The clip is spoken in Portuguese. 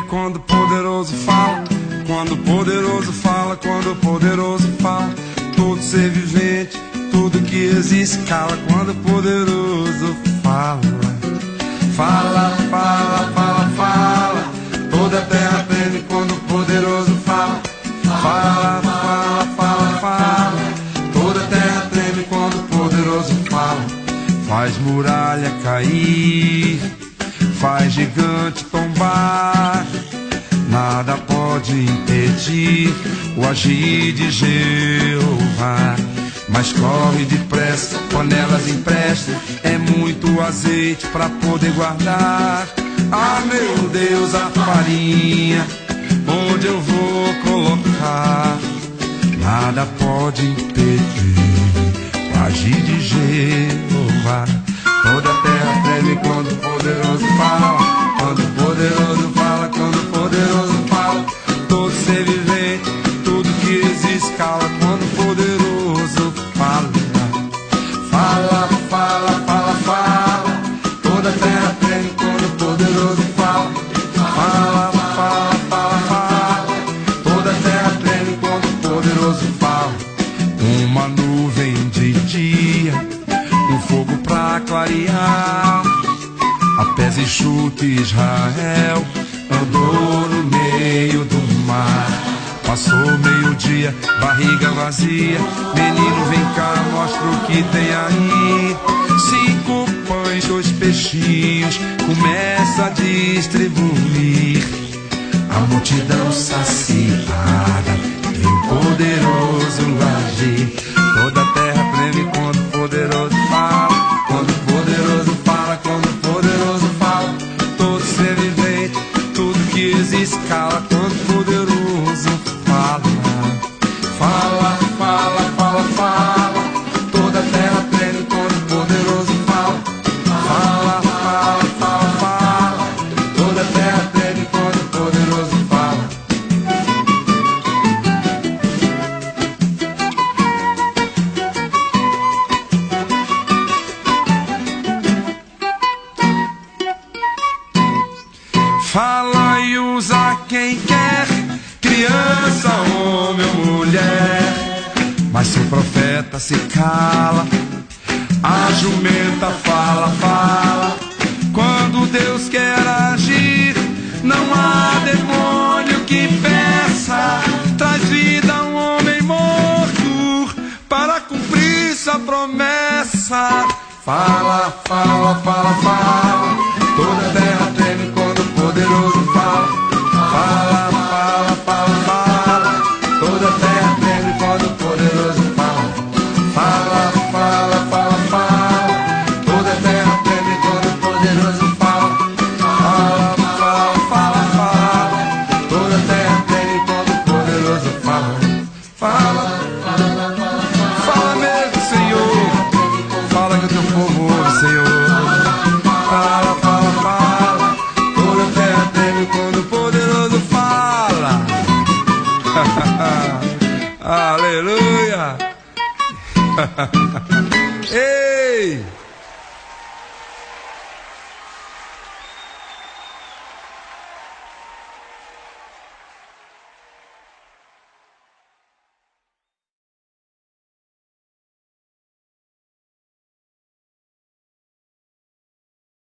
quando o poderoso fala. Quando o poderoso fala, quando o poderoso fala, todo ser vivente, tudo que existe cala. Quando o poderoso fala, fala, fala, fala, fala, toda a terra treme quando o poderoso fala. Fala, fala, fala, fala, toda a terra treme quando o poderoso fala. Faz muralha cair, faz gigante tombar, nada pode impedir o agir de Jeová. Mas corre depressa, panelas empresta, é muito azeite pra poder guardar. Ah, meu Deus, a farinha, onde eu vou colocar? Nada pode impedir o agir de Jeová. Toda a terra treme quando o poderoso fala. Quando o poderoso fala, quando o poderoso fala, todo ser vivente, tudo que existe cala. Quando o poderoso fala, fala, fala, fala, fala, toda a terra treme quando o poderoso fala. Fala, fala, fala, fala, toda a terra treme quando o poderoso fala. Uma nuvem de dia, um fogo pra clarear. A pés enxuto Israel andou no meio do mar. Passou meio-dia, barriga vazia. Menino, vem cá, mostra o que tem aí. 5 pães, 2 peixinhos, começa a distribuir. A multidão saciada, vê o poderoso agir. Toda a terra treme quando o poderoso fala. Quando o poderoso fala, quando o poderoso fala, todo ser vivente, tudo que existe cala. Quando o poderoso fala, fala, fala, fala, fala, toda a terra treme quando o poderoso fala. Fala, fala, fala, fala, toda a terra treme quando o poderoso fala. Fala e usa quem quer, criança, homem ou mulher. Mas se o profeta se cala, a jumenta fala, fala. Quando Deus quer agir, não há demônio que peça. Traz vida a um homem morto para cumprir sua promessa. Fala, fala, fala, fala, toda a terra treme quando o poderoso fala. Fala, fala, fala, fala, toda a terra treme quando o poderoso fala. Fala, fala, fala, fala, toda a terra treme quando o poderoso fala. Fala, fala, fala, fala, toda a terra treme quando o poderoso fala. Fala, fala mesmo, Senhor, fala que o teu povo ouve, Senhor. Fala, fala, fala, toda a terra treme quando o poderoso fala. Aleluia. Ei!